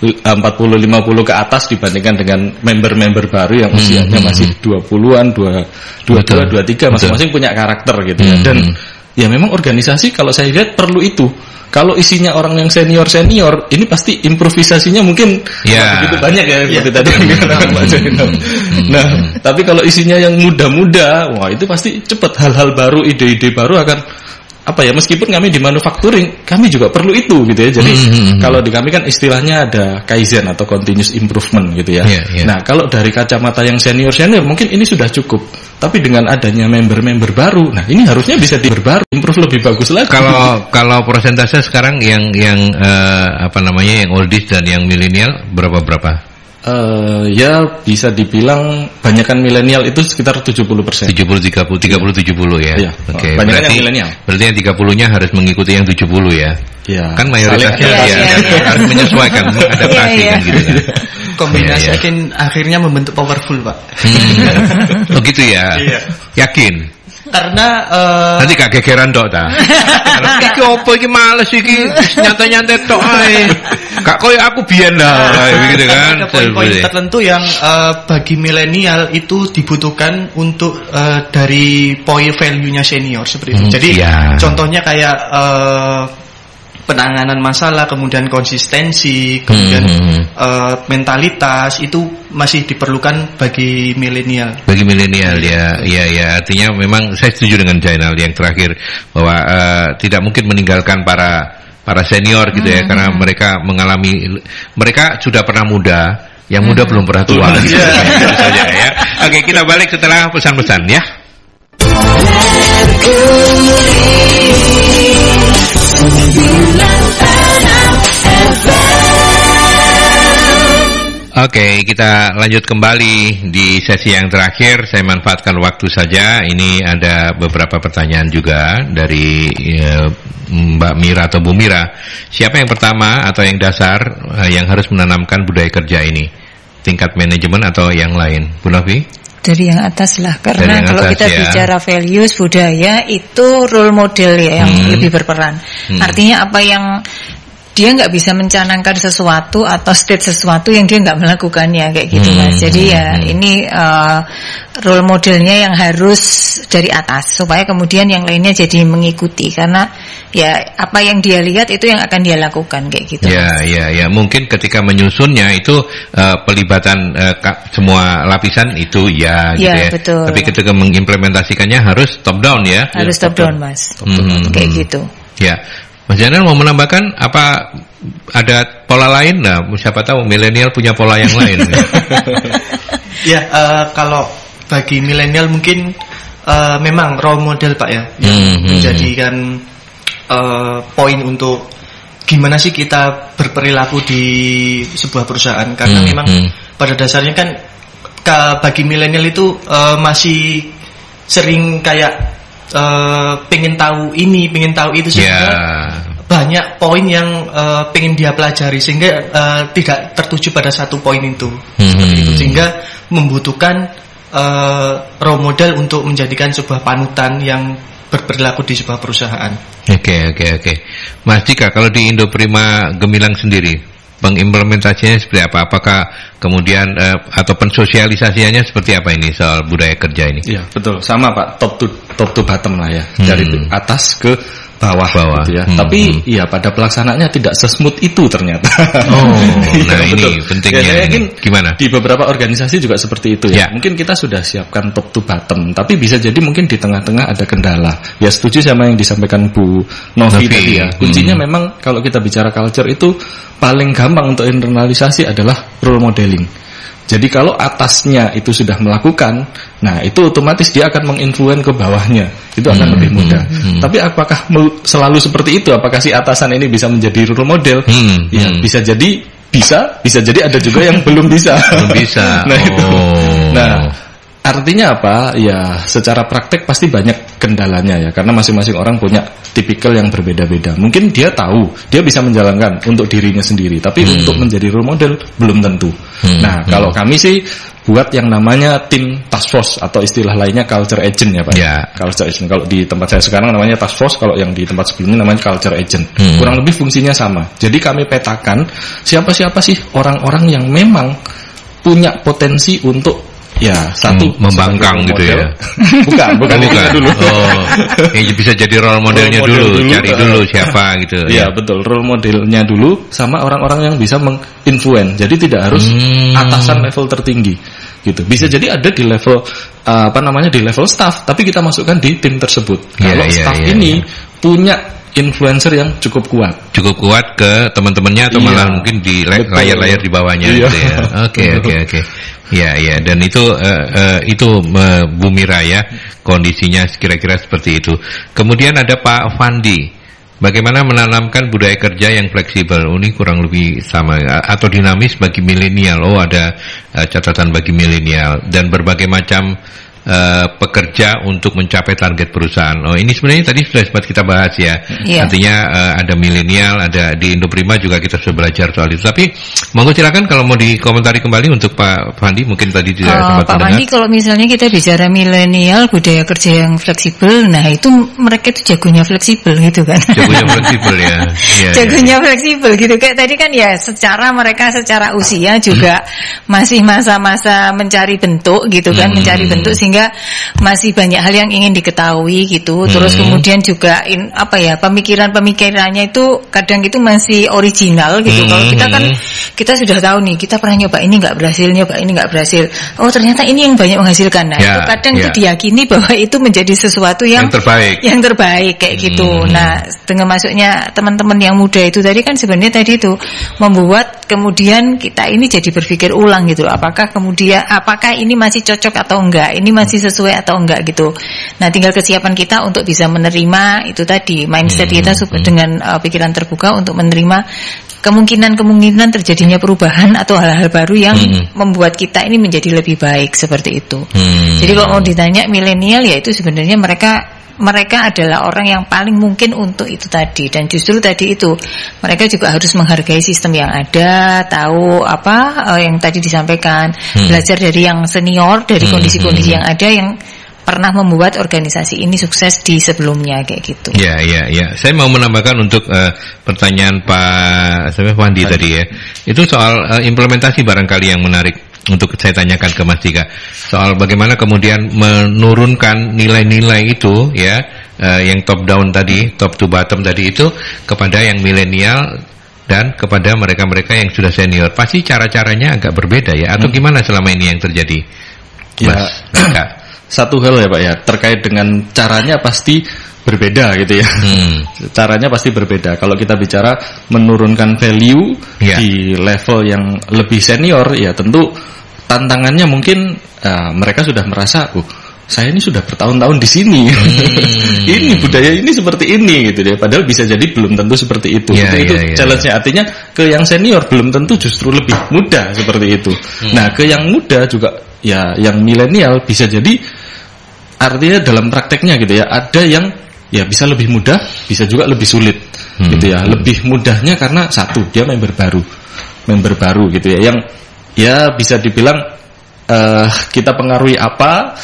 40-50 ke atas dibandingkan dengan member-member baru yang usianya masih 20-an, 22, 23 masing-masing punya karakter gitu ya. Dan ya memang organisasi kalau saya lihat perlu itu. Kalau isinya orang yang senior, ini pasti improvisasinya mungkin begitu banyak ya seperti tadi yang dikatakan Pak Jainal. Nah, tapi kalau isinya yang muda-muda, wah itu pasti cepat hal-hal baru, ide-ide baru akan meskipun kami di manufacturing, kami juga perlu itu gitu ya. Jadi kalau di kami kan istilahnya ada kaizen atau continuous improvement gitu ya. Nah, kalau dari kacamata yang senior mungkin ini sudah cukup. Tapi dengan adanya member-member baru, nah ini harusnya bisa diperbarui, improve lebih bagus lagi. Kalau persentase sekarang yang yang oldies dan yang milenial berapa? Ya bisa dibilang banyakkan milenial itu sekitar 70%. 30-70 ya. Iya. Oke. Banyakkan yang milenial. Berarti yang 30-nya harus mengikuti yang 70 ya. Iya. Kan mayoritasnya harus menyesuaikan, adaptasi kan gitu kan. Kombinasi akhirnya membentuk powerful, Pak. Oh gitu ya. Iya. Yakin? Karena nanti gak gegeran tok ta. Iki opo iki males iki nyantai-nyantai tok ae. Gak koyo aku biyen lah gitu kan. Ada poin-poin tertentu yang bagi milenial itu dibutuhkan untuk dari poin value-nya senior seperti itu. Jadi contohnya kayak penanganan masalah, kemudian konsistensi, kemudian mentalitas itu masih diperlukan bagi milenial. Bagi milenial ya, artinya memang saya setuju dengan Jainal yang terakhir bahwa tidak mungkin meninggalkan para senior gitu ya, karena mereka sudah pernah muda, yang muda belum pernah tua gitu saja ya. Oke, kita balik setelah pesan-pesan ya. Oke, kita lanjut kembali di sesi yang terakhir. Saya manfaatkan waktu saja. Ini ada beberapa pertanyaan juga dari Mbak Mira atau Bu Mira. Siapa yang pertama atau yang dasar yang harus menanamkan budaya kerja ini? Tingkat manajemen atau yang lain? Bu Novi? Dari yang atas lah, karena kalau kita bicara values budaya itu role model ya yang lebih berperan. Artinya apa yang dia nggak bisa mencanangkan sesuatu atau state sesuatu yang dia nggak melakukannya kayak gitu Mas. Jadi ya ini role modelnya yang harus dari atas supaya kemudian yang lainnya jadi mengikuti, karena ya apa yang dia lihat itu yang akan dia lakukan kayak gitu. Ya mungkin ketika menyusunnya itu pelibatan semua lapisan itu gitu ya. Betul. Tapi ketika mengimplementasikannya harus top down ya. Harus top down Mas. Kayak gitu. Ya. Mas Jainal mau menambahkan apa, ada pola lain? Nah, siapa tahu milenial punya pola yang lain. Kalau bagi milenial mungkin memang role model Pak ya, yang menjadikan poin untuk gimana sih kita berperilaku di sebuah perusahaan, karena memang pada dasarnya kan bagi milenial itu masih sering kayak pengen tahu ini, pengen tahu itu, sehingga banyak poin yang pengen dia pelajari sehingga tidak tertuju pada satu poin itu, sehingga membutuhkan role model untuk menjadikan sebuah panutan yang berperilaku di sebuah perusahaan. Oke. Mas Dika, kalau di Indoprima Gemilang sendiri pengimplementasinya seperti apa? Apakah kemudian atau pensosialisasinya seperti apa ini soal budaya kerja ini? Iya, betul. Sama Pak, top to bottom lah ya. Dari atas ke bawah gitu ya. Tapi ya pada pelaksanaannya tidak sesmooth itu ternyata. Nah ini pentingnya. Gimana? Di beberapa organisasi juga seperti itu ya. Mungkin kita sudah siapkan top to bottom, tapi bisa jadi mungkin di tengah-tengah ada kendala. Ya setuju sama yang disampaikan Bu Novi tadi ya. Kuncinya memang kalau kita bicara culture itu paling gampang untuk internalisasi adalah role modeling. Jadi kalau atasnya itu sudah melakukan, nah itu otomatis dia akan menginfluen ke bawahnya. Itu akan lebih mudah. Tapi apakah selalu seperti itu? Apakah si atasan ini bisa menjadi role model? Ya bisa jadi ada juga yang belum bisa. Belum bisa. Nah itu. Nah Artinya apa? Ya secara praktek pasti banyak kendalanya ya, karena masing-masing orang punya tipikal yang berbeda-beda. Mungkin dia tahu, dia bisa menjalankan untuk dirinya sendiri, tapi untuk menjadi role model belum tentu. Nah, kalau kami sih buat yang namanya tim task force atau istilah lainnya culture agent ya Pak. Yeah. Culture agent. Kalau di tempat saya sekarang namanya task force, kalau yang di tempat sebelumnya namanya culture agent. Kurang lebih fungsinya sama. Jadi kami petakan siapa-siapa sih orang-orang yang memang punya potensi untuk membangkang gitu ya. bukan dulu. Bisa jadi role modelnya dulu, cari dulu siapa gitu. Iya, betul, role modelnya dulu sama orang-orang yang bisa menginfluence. Jadi tidak harus atasan level tertinggi gitu. Bisa jadi ada di level di level staff, tapi kita masukkan di tim tersebut. Kalau staff ini punya influencer yang cukup kuat ke teman-temannya atau malah mungkin di layar-layar di bawahnya gitu ya. Oke. Ya, dan itu Bumi Raya kondisinya kira-kira seperti itu. Kemudian ada Pak Fandi, bagaimana menanamkan budaya kerja yang fleksibel? Ini kurang lebih sama atau dinamis bagi milenial. Ada catatan bagi milenial dan berbagai macam pekerja untuk mencapai target perusahaan. Ini sebenarnya tadi sudah sempat kita bahas ya. Artinya ada milenial, ada di Indoprima juga kita sudah belajar soal itu. Tapi monggo silakan kalau mau dikomentari kembali untuk Pak Fandi, mungkin tadi tidak sempat Pak Fandi, kalau misalnya kita bicara milenial, budaya kerja yang fleksibel, nah itu mereka itu jagonya fleksibel gitu kan. Jagonya fleksibel ya. Jagonya fleksibel gitu. Kayak tadi kan ya mereka secara usia juga masih masa-masa mencari bentuk gitu kan, mencari bentuk sehingga masih banyak hal yang ingin diketahui gitu. Terus kemudian juga pemikiran-pemikirannya itu kadang itu masih original gitu. Kalau kita kan kita sudah tahu nih, kita pernah nyoba ini nggak berhasil. Oh ternyata ini yang banyak menghasilkan. Nah itu kadang itu diyakini bahwa itu menjadi sesuatu yang terbaik kayak gitu. Nah dengan masuknya teman-teman yang muda itu tadi kan sebenarnya tadi itu membuat kemudian kita ini jadi berpikir ulang gitu. Apakah ini masih cocok atau enggak? Ini masih sesuai atau enggak gitu. Nah tinggal kesiapan kita untuk bisa menerima itu tadi, mindset kita dengan pikiran terbuka untuk menerima kemungkinan terjadinya perubahan atau hal-hal baru yang membuat kita ini menjadi lebih baik seperti itu. Jadi kalau mau ditanya milenial, ya itu sebenarnya mereka adalah orang yang paling mungkin untuk itu tadi. Dan justru tadi itu mereka juga harus menghargai sistem yang ada, tahu yang tadi disampaikan, belajar dari yang senior, dari kondisi-kondisi yang ada yang pernah membuat organisasi ini sukses di sebelumnya kayak gitu. Ya. Saya mau menambahkan untuk pertanyaan Pak Fandi tadi ya. Itu soal implementasi barangkali yang menarik untuk saya tanyakan ke Mas Dika, soal bagaimana kemudian menurunkan nilai-nilai itu ya, yang top down tadi, top to bottom tadi itu kepada yang milenial dan kepada mereka-mereka yang sudah senior. Pasti cara-caranya agak berbeda ya, atau gimana selama ini yang terjadi, Mas Dika? Satu hal ya Pak ya, terkait dengan caranya pasti berbeda gitu ya. Caranya pasti berbeda. Kalau kita bicara menurunkan value di level yang lebih senior, ya tentu tantangannya mungkin mereka sudah merasa, saya ini sudah bertahun-tahun di sini. Ini budaya ini seperti ini gitu deh. Padahal bisa jadi belum tentu seperti itu. Itu challenge-nya. Artinya ke yang senior belum tentu justru lebih mudah seperti itu. Nah, ke yang muda juga ya, yang milenial bisa jadi artinya dalam prakteknya gitu ya, ada yang ya bisa lebih mudah, bisa juga lebih sulit gitu ya. Lebih mudahnya karena satu, dia member baru gitu ya, yang ya bisa dibilang kita pengaruhi apa,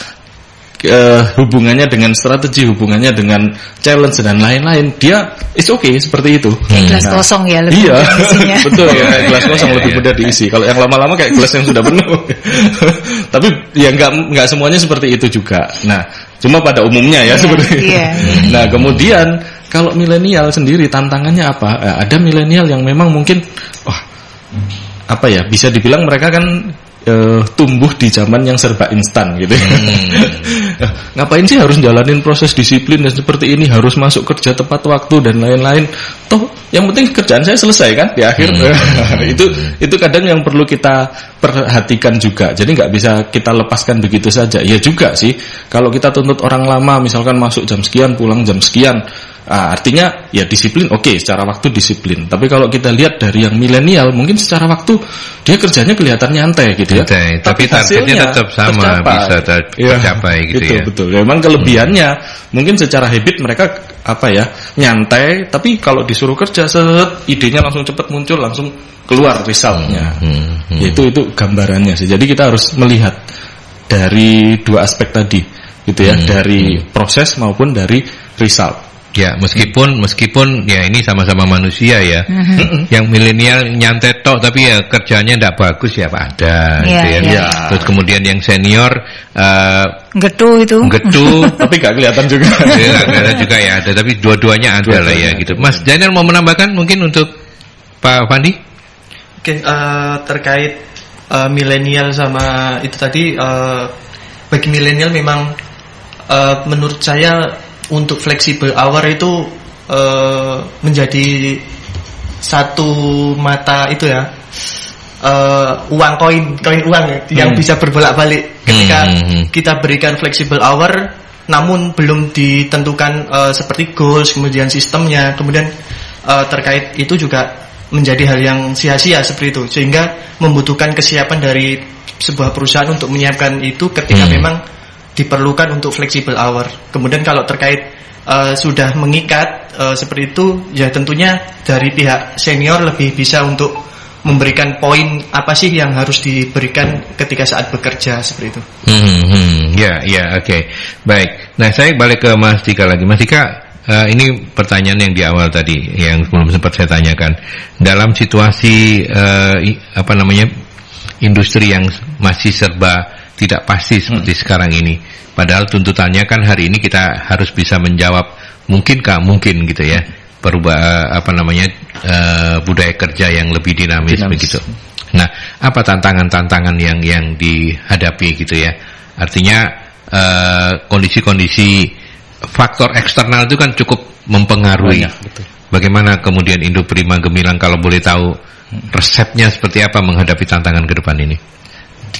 hubungannya dengan strategi, hubungannya dengan challenge dan lain-lain, dia is okay seperti itu. Kayak gelas kosong ya, lebih mudah diisinya. Betul ya, kayak gelas kosong lebih mudah diisi. Kalau yang lama-lama kayak gelas yang sudah penuh. Tapi ya nggak semuanya seperti itu juga. Nah, cuma pada umumnya ya seperti itu. Nah, kemudian kalau milenial sendiri tantangannya apa? Ada milenial yang memang mungkin bisa dibilang mereka kan tumbuh di zaman yang serba instan gitu. Ngapain sih harus jalanin proses disiplin dan seperti ini, harus masuk kerja tepat waktu dan lain-lain. Toh yang penting kerjaan saya selesai kan di akhir. Itu kadang yang perlu kita perhatikan juga. Jadi nggak bisa kita lepaskan begitu saja. Ya juga sih, kalau kita tuntut orang lama misalkan masuk jam sekian, pulang jam sekian, Artinya ya disiplin, oke, secara waktu disiplin. Tapi kalau kita lihat dari yang milenial, mungkin secara waktu dia kerjanya kelihatan nyantai gitu ya. Tapi targetnya tetap sama, bisa tercapai gitu ya. Betul. Memang kelebihannya mungkin secara habit mereka nyantai. Tapi kalau disuruh kerja, idenya langsung cepat muncul, langsung keluar resultnya. Itu gambarannya sih. Jadi kita harus melihat dari dua aspek tadi, gitu ya, dari proses maupun dari result. Ya, meskipun ya ini sama-sama manusia ya. Yang milenial nyantai tok tapi ya kerjanya tidak bagus ya Pak, ada gitu ya. Terus kemudian yang senior getu tapi gak kelihatan juga. Gak kelihatan juga ya, ada, tapi dua-duanya ada lah ya gitu. Mas Daniel mau menambahkan mungkin untuk Pak Fandi? Oke, terkait milenial sama itu tadi, bagi milenial memang menurut saya untuk flexible hour itu menjadi satu mata itu ya, uang koin uang yang bisa berbolak-balik ketika kita berikan flexible hour, namun belum ditentukan seperti goals, kemudian sistemnya, kemudian terkait itu juga menjadi hal yang sia-sia seperti itu, sehingga membutuhkan kesiapan dari sebuah perusahaan untuk menyiapkan itu ketika memang diperlukan untuk flexible hour. Kemudian kalau terkait sudah mengikat seperti itu, ya tentunya dari pihak senior lebih bisa untuk memberikan poin apa sih yang harus diberikan ketika saat bekerja seperti itu. Oke. Baik. Nah, saya balik ke Mas Dika lagi. Mas Dika, ini pertanyaan yang di awal tadi yang belum sempat saya tanyakan. Dalam situasi industri yang masih serba tidak pasti seperti sekarang ini. Padahal tuntutannya kan hari ini kita harus bisa menjawab mungkin gitu ya. Budaya kerja yang lebih dinamis begitu. Nah, apa tantangan-tantangan yang dihadapi gitu ya? Artinya kondisi-kondisi faktor eksternal itu kan cukup mempengaruhi. Bagaimana kemudian Indoprima Gemilang, kalau boleh tahu resepnya seperti apa menghadapi tantangan ke depan ini?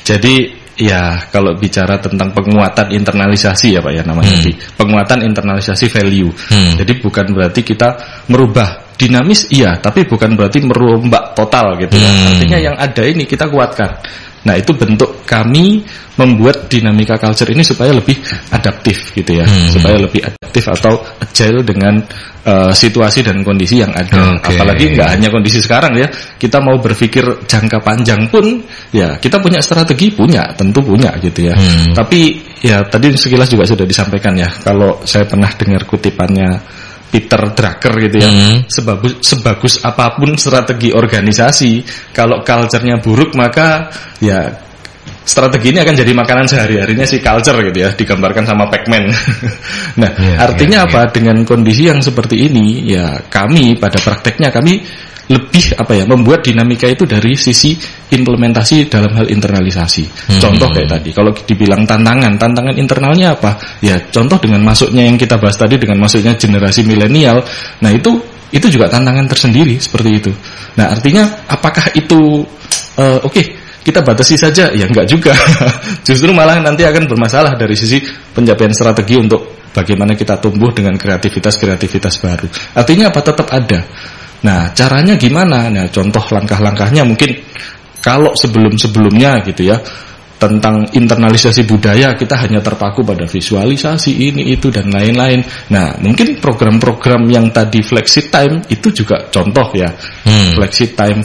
Jadi ya, kalau bicara tentang penguatan internalisasi ya Pak ya namanya, penguatan internalisasi value. Jadi bukan berarti kita merubah dinamis, tapi bukan berarti merombak total gitu ya. Artinya yang ada ini kita kuatkan. Nah, itu bentuk kami membuat dinamika culture ini supaya lebih adaptif gitu ya, supaya lebih adaptif atau agile dengan situasi dan kondisi yang ada. Apalagi nggak hanya kondisi sekarang ya, kita mau berpikir jangka panjang pun ya kita punya strategi, tentu punya gitu ya. Tapi ya tadi sekilas juga sudah disampaikan ya, kalau saya pernah dengar kutipannya Peter Drucker gitu ya, sebagus apapun strategi organisasi, kalau culture-nya buruk maka ya strategi ini akan jadi makanan sehari-harinya si culture gitu ya, digambarkan sama Pac-Man. Nah, artinya apa? Dengan kondisi yang seperti ini ya, kami pada prakteknya kami lebih membuat dinamika itu dari sisi implementasi dalam hal internalisasi. Contoh kayak tadi, kalau dibilang tantangan internalnya apa? Ya contoh dengan masuknya yang kita bahas tadi, dengan masuknya generasi milenial. Nah itu juga tantangan tersendiri seperti itu. Nah artinya apakah itu kita batasi saja? Ya enggak juga. Justru malah nanti akan bermasalah dari sisi pencapaian strategi untuk bagaimana kita tumbuh dengan kreativitas baru. Artinya apa? Tetap ada. Nah, caranya gimana? Nah, contoh langkah-langkahnya mungkin kalau sebelum-sebelumnya gitu ya, tentang internalisasi budaya kita hanya terpaku pada visualisasi ini itu dan lain-lain. Nah, mungkin program-program yang tadi flexi time itu juga contoh ya. Flexi time,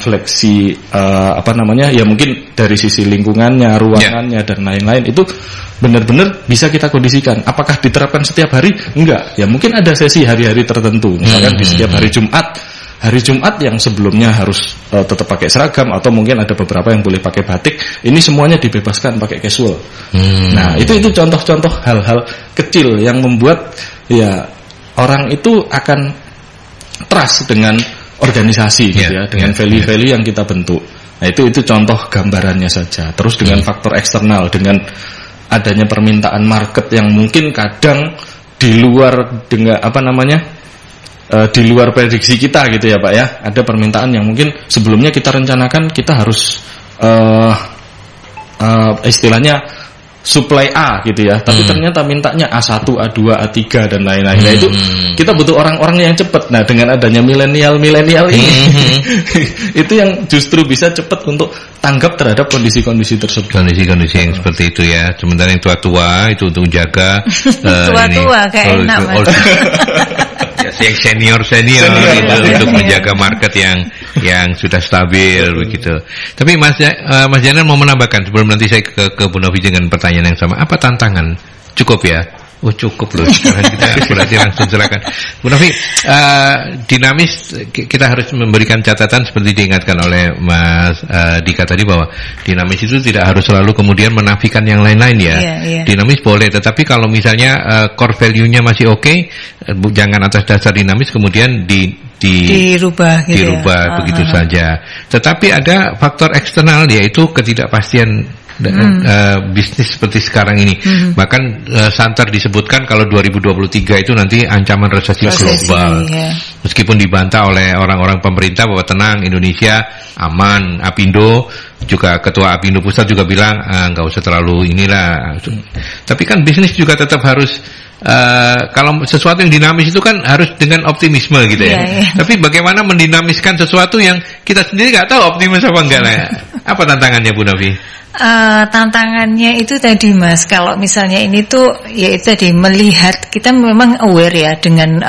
ya mungkin dari sisi lingkungannya, ruangannya dan lain-lain itu benar-benar bisa kita kondisikan. Apakah diterapkan setiap hari? Enggak. Ya mungkin ada sesi hari-hari tertentu. Misalkan di setiap hari Jumat yang sebelumnya harus tetap pakai seragam, atau mungkin ada beberapa yang boleh pakai batik, ini semuanya dibebaskan pakai casual. Nah, itu contoh-contoh hal-hal kecil yang membuat ya orang itu akan trust dengan organisasi gitu ya, dengan value-value yang kita bentuk. Nah, itu contoh gambarannya saja. Terus dengan faktor eksternal, dengan adanya permintaan market yang mungkin kadang di luar di luar prediksi kita gitu ya Pak ya. Ada permintaan yang mungkin sebelumnya kita rencanakan kita harus istilahnya supply A gitu ya, tapi ternyata mintanya A1, A2, A3 dan lain-lain. Nah itu kita butuh orang-orang yang cepat. Nah dengan adanya milenial ini itu yang justru bisa cepat untuk tanggap terhadap kondisi-kondisi tersebut. Kondisi-kondisi yang seperti itu ya. Sementara yang tua-tua itu untuk jaga tua-tua kayak enak yang senior gitu, untuk menjaga market yang sudah stabil begitu. Tapi Mas Jainal mau menambahkan sebelum nanti saya ke Bu Novi dengan pertanyaan yang sama. Apa tantangan? Cukup ya? Oh cukup loh. Sekarang kita berarti langsung silakan. Bu Novi, dinamis kita harus memberikan catatan seperti diingatkan oleh Mas Dika tadi bahwa dinamis itu tidak harus selalu kemudian menafikan yang lain-lain ya. Dinamis boleh, tetapi kalau misalnya core value-nya masih oke, jangan atas dasar dinamis kemudian dirubah begitu saja. Tetapi ada faktor eksternal yaitu ketidakpastian bisnis seperti sekarang ini. Bahkan santer disebutkan kalau 2023 itu nanti ancaman resesi global. Meskipun dibantah oleh orang-orang pemerintah bahwa tenang, Indonesia aman. Apindo juga, ketua Apindo Pusat juga bilang nggak usah terlalu inilah. Tapi kan bisnis juga tetap harus kalau sesuatu yang dinamis itu kan harus dengan optimisme gitu ya. Tapi bagaimana mendinamiskan sesuatu yang kita sendiri nggak tahu optimis apa enggak lah. Apa tantangannya Bu Novi? Tantangannya itu tadi Mas, kalau misalnya ini tuh ya itu tadi melihat, kita memang aware ya dengan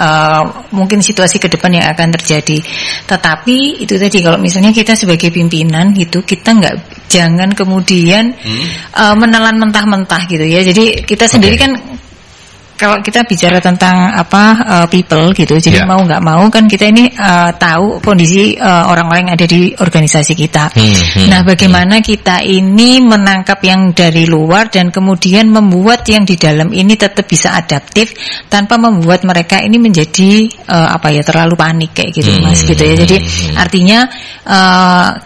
mungkin situasi ke depan yang akan terjadi. Tetapi itu tadi kalau misalnya kita sebagai pimpinan gitu, kita jangan kemudian menelan mentah-mentah gitu ya. Jadi kita sendiri kan kalau kita bicara tentang people gitu, jadi mau nggak mau kan kita ini tahu kondisi orang-orang yang ada di organisasi kita. Nah, bagaimana kita ini menangkap yang dari luar dan kemudian membuat yang di dalam ini tetap bisa adaptif tanpa membuat mereka ini menjadi terlalu panik kayak gitu Mas gitu ya. Jadi artinya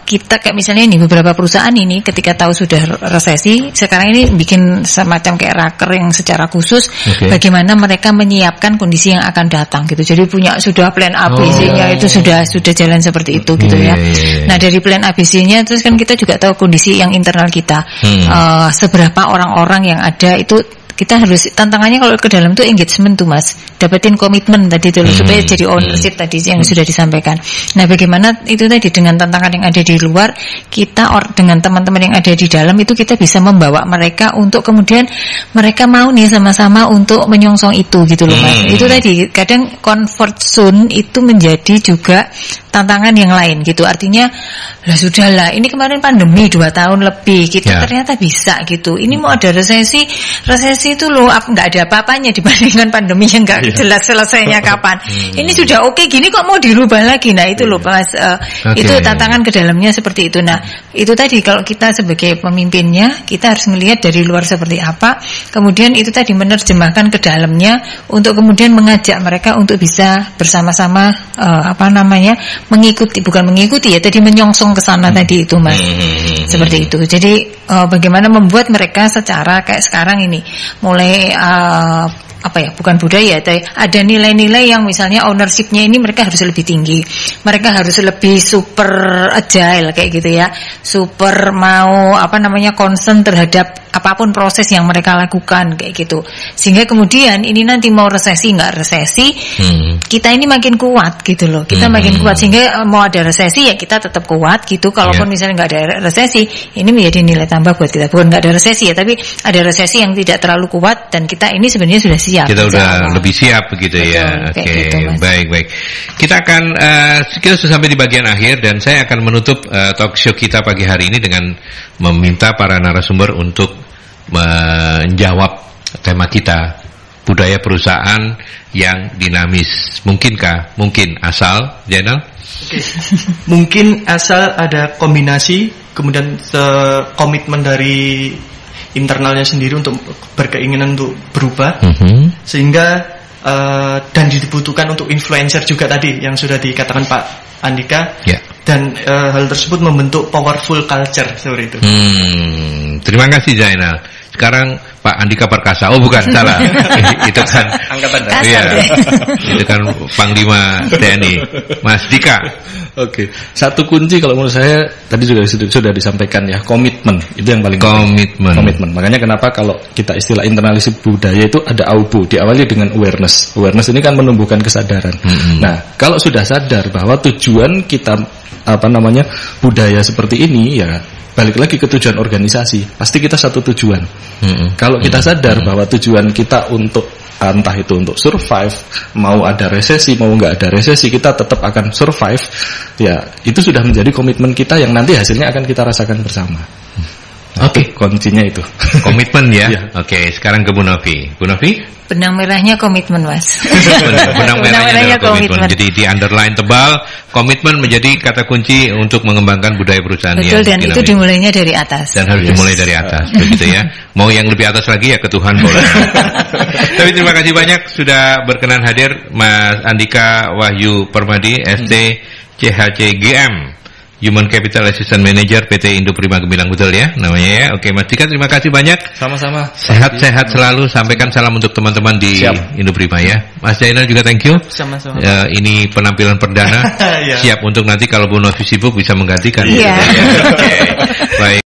kita kayak misalnya ini beberapa perusahaan ini ketika tahu sudah resesi, sekarang ini bikin semacam kayak raker yang secara khusus. Bagaimana mereka menyiapkan kondisi yang akan datang gitu. Jadi sudah plan ABC-nya itu sudah jalan seperti itu gitu ya. Nah, dari plan ABC-nya terus kan kita juga tahu kondisi yang internal kita. Seberapa orang-orang yang ada itu kita harus, tantangannya kalau ke dalam tuh engagement tuh Mas, dapetin komitmen tadi tuh supaya jadi ownership tadi yang sudah disampaikan. Nah, bagaimana itu tadi dengan tantangan yang ada di luar, kita dengan teman-teman yang ada di dalam itu kita bisa membawa mereka untuk kemudian mereka mau nih sama-sama untuk menyongsong itu gitu loh Mas. Itu tadi kadang comfort zone itu menjadi juga tantangan yang lain gitu. Artinya sudahlah, ini kemarin pandemi 2 tahun lebih kita ternyata bisa gitu. Ini mau ada resesi itu loh nggak ada apa-apanya dibandingkan pandemi yang nggak jelas selesainya kapan. Ini sudah oke gini kok mau dirubah lagi. Nah itu loh Mas, itu tantangan ke dalamnya seperti itu. Nah itu tadi kalau kita sebagai pemimpinnya kita harus melihat dari luar seperti apa, kemudian itu tadi menerjemahkan ke dalamnya untuk kemudian mengajak mereka untuk bisa bersama-sama bukan mengikuti ya, tadi menyongsong ke sana tadi itu Mas. Seperti itu. Jadi bagaimana membuat mereka secara kayak sekarang ini mulai bukan budaya, ada nilai-nilai yang misalnya ownership-nya ini mereka harus lebih tinggi, mereka harus lebih super agile kayak gitu ya, super mau concern terhadap apapun proses yang mereka lakukan kayak gitu, sehingga kemudian ini nanti mau resesi nggak resesi kita ini makin kuat gitu loh, kita makin kuat sehingga mau ada resesi ya kita tetap kuat gitu. Kalaupun misalnya nggak ada resesi, ini menjadi nilai tambah buat kita, bukan nggak ada resesi ya, tapi ada resesi yang tidak terlalu kuat dan kita ini sebenarnya sudah siap. Kita udah lebih siap begitu. Betul, ya. Oke, gitu, baik. Kita akan kita sudah sampai di bagian akhir dan saya akan menutup talk show kita pagi hari ini dengan meminta para narasumber untuk menjawab tema kita, budaya perusahaan yang dinamis. Mungkinkah? Mungkin asal, Jainal? Oke. Mungkin asal ada kombinasi, kemudian komitmen dari internalnya sendiri untuk berkeinginan untuk berubah, sehingga dan dibutuhkan untuk influencer juga tadi yang sudah dikatakan Pak Andika, dan hal tersebut membentuk powerful culture seperti itu. Terima kasih Jainal. Sekarang Pak Andika Perkasa. Oh bukan, salah. Itu kan angkatan itu kan Panglima TNI. Mas Dika, Oke. Satu kunci kalau menurut saya tadi juga sudah disampaikan ya, komitmen. Itu yang paling komitmen. Komitmen. Makanya kenapa kalau kita istilah internalisasi budaya itu ada AUBU, diawali dengan awareness. Awareness ini kan menumbuhkan kesadaran. Nah, kalau sudah sadar bahwa tujuan kita budaya seperti ini, ya balik lagi ke tujuan organisasi. Pasti kita satu tujuan. Kalau kita sadar bahwa tujuan kita untuk entah itu untuk survive, mau ada resesi, mau nggak ada resesi, kita tetap akan survive, ya itu sudah menjadi komitmen kita yang nanti hasilnya akan kita rasakan bersama. Oke, kuncinya itu. Komitmen ya. Oke, sekarang ke Bu Novi. Bu Novi? Benang merahnya komitmen, Mas. Benang merahnya komitmen. Jadi di underline tebal, komitmen menjadi kata kunci untuk mengembangkan budaya perusahaan. Betul, dan itu dimulainya dari atas. Dan harus dimulai dari atas, begitu ya. Mau yang lebih atas lagi ya ke Tuhan boleh. Tapi terima kasih banyak sudah berkenan hadir Mas Andika Wahyu Permadi, ST CHCGM. Human Capital Assistant Manager PT Indo Prima Gemilang, betul ya namanya ya. Oke Mas Dika, terima kasih banyak. Sama-sama. Sehat-sehat selalu. Sampaikan salam untuk teman-teman di Indo Prima ya. Mas Jainal juga thank you. Sama-sama. Ini penampilan perdana. Siap untuk nanti kalau Bu Novi sibuk bisa menggantikan. Iya. Oke. Baik.